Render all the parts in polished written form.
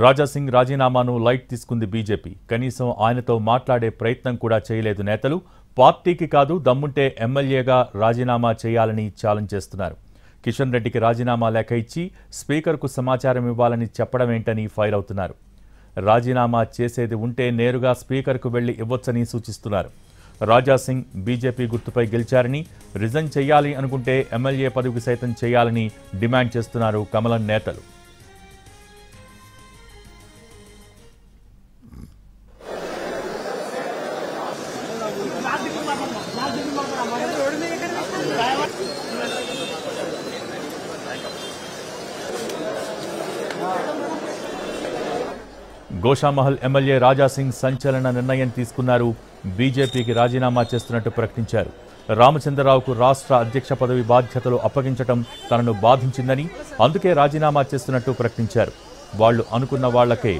Raja Singh రాజీనామాను light తీసుకుంది BJP. కనీసం ఆయనతో మాట్లాడే ప్రయత్నం కూడా చేయలేదు నేతలు. పార్టీకి కాదు దమ్ముంటే ఎమ్మెల్యేగా రాజీనామా చేయాలని ఛాలెంజ్ చేస్తున్నారు. కిషన్ రెడ్డికి రాజీనామా లేఖ ఇచ్చి స్పీకర్కు సమాచారం ఇవ్వాలని చెప్పడమేంటని ఫైర్ అవుతున్నారు. రాజీనామా చేసేది ఉంటే నేరుగా స్పీకర్కు వెళ్లి ఇవ్వొచ్చని సూచిస్తున్నారు. రాజాసింగ్ బీజేపీ గుర్తుపై గెలిచారని, రిజైన్ చేయాలి అనుకుంటే ఎమ్మెల్యే పదవికి సైతం చేయాలని డిమాండ్ చేస్తున్నారు కమలం నేతలు. గోషామహల్ ఎమ్మెల్యే రాజాసింగ్ సంచలన నిర్ణయం తీసుకున్నారు. బీజేపీకి రాజీనామా చేస్తున్నట్టు ప్రకటించారు. రామచంద్రరావుకు రాష్ట్ర అధ్యక్ష పదవి బాధ్యతలు అప్పగించడం తనను బాధించిందని, అందుకే రాజీనామా చేస్తున్నట్టు ప్రకటించారు. వాళ్లు అనుకున్న వాళ్లకే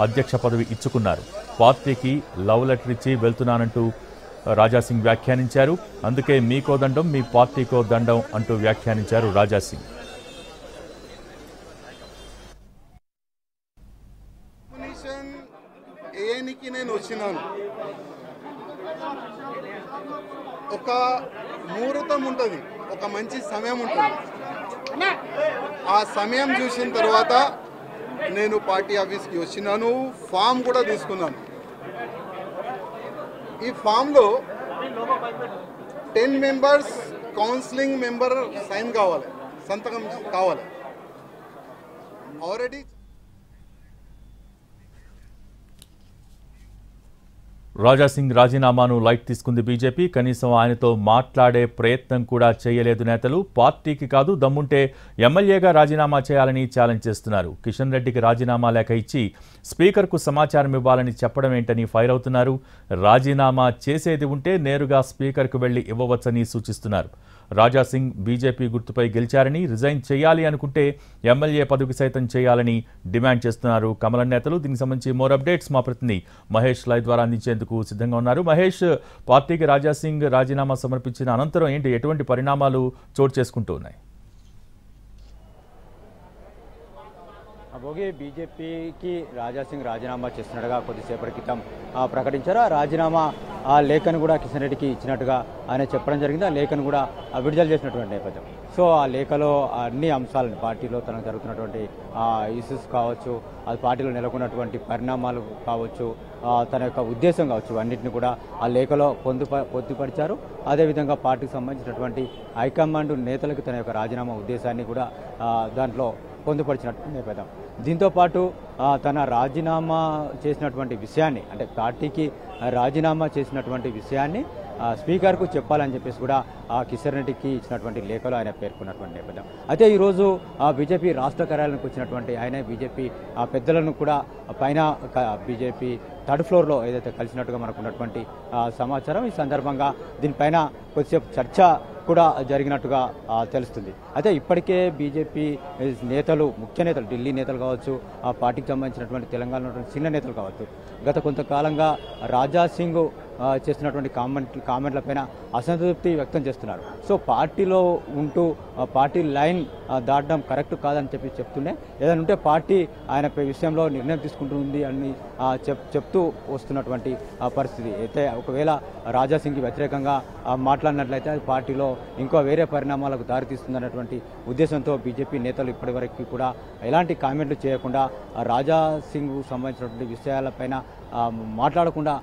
అధ్యక్ష పదవి ఇచ్చుకున్నారు. పార్టీకి లవ్ లెటర్ ఇచ్చి వెళ్తున్నానంటూ రాజాసింగ్ వ్యాఖ్యానించారు. అందుకే మీకో దండం, మీ పార్టీకో దండం అంటూ వ్యాఖ్యానించారు రాజాసింగ్. ఏనికి నేను వచ్చినాను, ఒక ముహూర్తం ఉంటుంది, ఒక మంచి సమయం ఉంటుంది. ఆ సమయం చూసిన తర్వాత నేను పార్టీ ఆఫీస్కి వచ్చినాను. ఫామ్ కూడా తీసుకున్నాను. ఈ ఫామ్లో 10 మెంబర్స్ కౌన్సిలింగ్ మెంబర్ సైన్ కావాలి, సంతకం కావాలి. ఆల్రెడీ రాజాసింగ్ రాజీనామాను లైట్ తీసుకుంది బీజేపీ. కనీసం ఆయనతో మాట్లాడే ప్రయత్నం కూడా చేయలేదు నేతలు. పార్టీకి కాదు దమ్ముంటే ఎమ్మెల్యేగా రాజీనామా చేయాలని ఛాలెంజ్ చేస్తున్నారు. కిషన్ రెడ్డికి రాజీనామా లేఖ ఇచ్చి స్పీకర్కు సమాచారం ఇవ్వాలని చెప్పడమేంటని ఫైర్ అవుతున్నారు. రాజీనామా చేసేది ఉంటే నేరుగా స్పీకర్కు వెళ్లి ఇవ్వవచ్చని సూచిస్తున్నారు. రాజాసింగ్ బీజేపీ గుర్తుపై గెలిచారని, రిజైన్ చేయాలి అనుకుంటే ఎమ్మెల్యే పదవికి సైతం చేయాలని డిమాండ్ చేస్తున్నారు కమలం నేతలు. దీనికి సంబంధించి మోర్ అప్డేట్స్ మా ప్రతినిధి మహేష్ లైవ్ ద్వారా అందించేందుకు సిద్ధంగా ఉన్నారు. మహేష్, పార్టీకి రాజాసింగ్ రాజీనామా సమర్పించిన అనంతరం ఎటువంటి పరిణామాలు చోటు చేసుకుంటూ ఉన్నాయి? భోగి బీజేపీకి రాజాసింగ్ రాజీనామా చేస్తున్నట్టుగా కొద్దిసేపటి క్రితం ప్రకటించారు. ఆ రాజీనామా ఆ లేఖను కూడా కిషన్ రెడ్డికి ఇచ్చినట్టుగా ఆయన చెప్పడం జరిగింది. ఆ లేఖను కూడా విడుదల చేసినటువంటి నేపథ్యం. సో ఆ లేఖలో అన్ని అంశాలను, పార్టీలో తనకు జరుగుతున్నటువంటి ఇష్యూస్ కావచ్చు, అది పార్టీలో నెలకొన్నటువంటి పరిణామాలు కావచ్చు, తన యొక్క ఉద్దేశం కావచ్చు, అన్నింటినీ కూడా ఆ లేఖలో పొందుపరిచారు. అదేవిధంగా పార్టీకి సంబంధించినటువంటి హైకమాండ్ నేతలకు తన యొక్క రాజీనామా ఉద్దేశాన్ని కూడా దాంట్లో పొందుపరిచినట్టు నేపథ్యం. దీంతోపాటు తన రాజీనామా చేసినటువంటి విషయాన్ని, అంటే పార్టీకి రాజీనామా చేసినటువంటి విషయాన్ని స్పీకర్కు చెప్పాలని చెప్పేసి కూడా కిషన్ రెడ్డికి ఇచ్చినటువంటి లేఖలో ఆయన పేర్కొన్నటువంటి నేపథ్యం. అయితే ఈరోజు బీజేపీ రాష్ట్ర కార్యాలయానికి వచ్చినటువంటి ఆయన బీజేపీ పెద్దలను కూడా పైన బీజేపీ థర్డ్ ఫ్లోర్లో ఏదైతే కలిసినట్టుగా మనకు ఉన్నటువంటి సమాచారం. ఈ సందర్భంగా దీనిపైన కొద్దిసేపు చర్చ కూడా జరిగినట్టుగా తెలుస్తుంది. అయితే ఇప్పటికే బీజేపీ నేతలు, ముఖ్య నేతలు, ఢిల్లీ నేతలు కావచ్చు, ఆ పార్టీకి సంబంధించినటువంటి తెలంగాణలో ఉన్నటువంటి చిన్న నేతలు కావచ్చు, గత కొంతకాలంగా రాజాసింగ్ చేస్తున్నటువంటి కామెంట్లపైన అసంతృప్తి వ్యక్తం చేస్తున్నారు. సో పార్టీలో ఉంటూ పార్టీ లైన్ దాటడం కరెక్ట్ కాదని చెప్తూనే ఏదైనా ఉంటే పార్టీ ఆయన విషయంలో నిర్ణయం తీసుకుంటుంది అని చెప్తూ వస్తున్నటువంటి పరిస్థితి. అయితే ఒకవేళ రాజాసింగ్కి వ్యతిరేకంగా మాట్లాడినట్లయితే అది పార్టీలో ఇంకో వేరే పరిణామాలకు దారితీస్తుందన్నటువంటి ఉద్దేశంతో బీజేపీ నేతలు ఇప్పటివరకు కూడా ఎలాంటి కామెంట్లు చేయకుండా రాజాసింగ్ సంబంధించినటువంటి విషయాలపైన మాట్లాడకుండా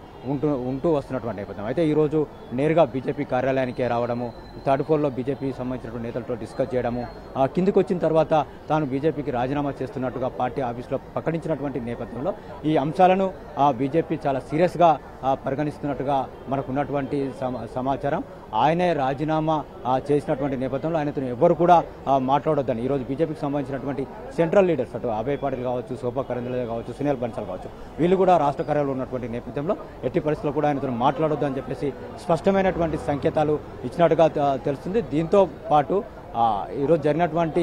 ఉంటూ వస్తున్నటువంటి నేపథ్యం. అయితే ఈరోజు నేరుగా బీజేపీ కార్యాలయానికే రావడము, థర్డ్ ఫ్లోర్లో బీజేపీ సంబంధించినటువంటి నేతలతో డిస్కస్ చేయడము, కిందికి వచ్చిన తర్వాత తాను బీజేపీకి రాజీనామా చేస్తున్నట్టుగా పార్టీ ఆఫీసులో ప్రకటించినటువంటి నేపథ్యంలో ఈ అంశాలను బీజేపీ చాలా సీరియస్గా పరిగణిస్తున్నట్టుగా మనకు ఉన్నటువంటి సమాచారం. ఆయనే రాజీనామా చేసినటువంటి నేపథ్యంలో ఆయనతో ఎవరు కూడా మాట్లాడొద్దని ఈరోజు బీజేపీకి సంబంధించినటువంటి సెంట్రల్ లీడర్స్, అటు అభయ్ పాటిల్ కావచ్చు, శోభా కరంద్లాజే కావచ్చు, సునీల్ బన్సాల్ కావచ్చు, వీళ్ళు కూడా రాష్ట్ర కార్యాలయంలో ఉన్నటువంటి నేపథ్యంలో ఎట్టి పరిస్థితుల్లో కూడా ఆయనతో మాట్లాడొద్దని చెప్పేసి స్పష్టమైనటువంటి సంకేతాలు ఇచ్చినట్టుగా తెలుస్తుంది. దీంతో పాటు ఈరోజు జరిగినటువంటి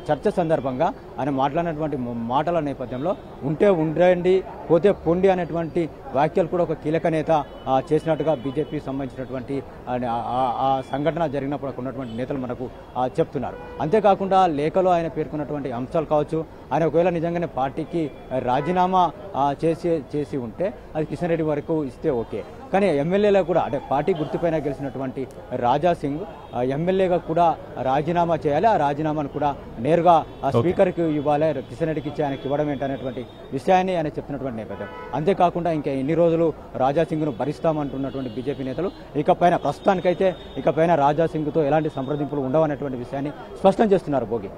చర్చ సందర్భంగా ఆయన మాట్లాడినటువంటి మాటల నేపథ్యంలో ఉంటే ఉండండి పోతే పొండి అనేటువంటి వ్యాఖ్యలు కూడా ఒక కీలక నేత చేసినట్టుగా బీజేపీకి సంబంధించినటువంటి ఆ సంఘటన జరిగినప్పుడు ఉన్నటువంటి నేతలు మనకు చెప్తున్నారు. అంతేకాకుండా లేఖలో ఆయన పేర్కొన్నటువంటి అంశాలు కావచ్చు, ఆయన ఒకవేళ నిజంగానే పార్టీకి రాజీనామా చేసి ఉంటే అది కిషన్ రెడ్డి వరకు ఇస్తే ఓకే, కానీ ఎమ్మెల్యేలో కూడా అంటే పార్టీ గుర్తుపైన గెలిచినటువంటి రాజా సింగ్ ఎమ్మెల్యేగా కూడా రాజీనామా చేయాలి, ఆ రాజీనామాను కూడా నేరుగా స్పీకర్కి ఇవ్వాలి, కిషన్ రెడ్డికి ఇచ్చి ఆయనకి ఇవ్వడం ఏంటనేటువంటి విషయాన్ని ఆయన చెప్తున్నటువంటి నేపథ్యం. అంతేకాకుండా ఇంకా ఎన్ని రోజులు రాజా సింగ్ను భరిస్తామంటున్నటువంటి బీజేపీ నేతలు ఇకపైన ప్రస్తుతానికైతే రాజా సింగ్తో ఎలాంటి సంప్రదింపులు ఉండవనేటువంటి విషయాన్ని స్పష్టం చేస్తున్నారు భోగి.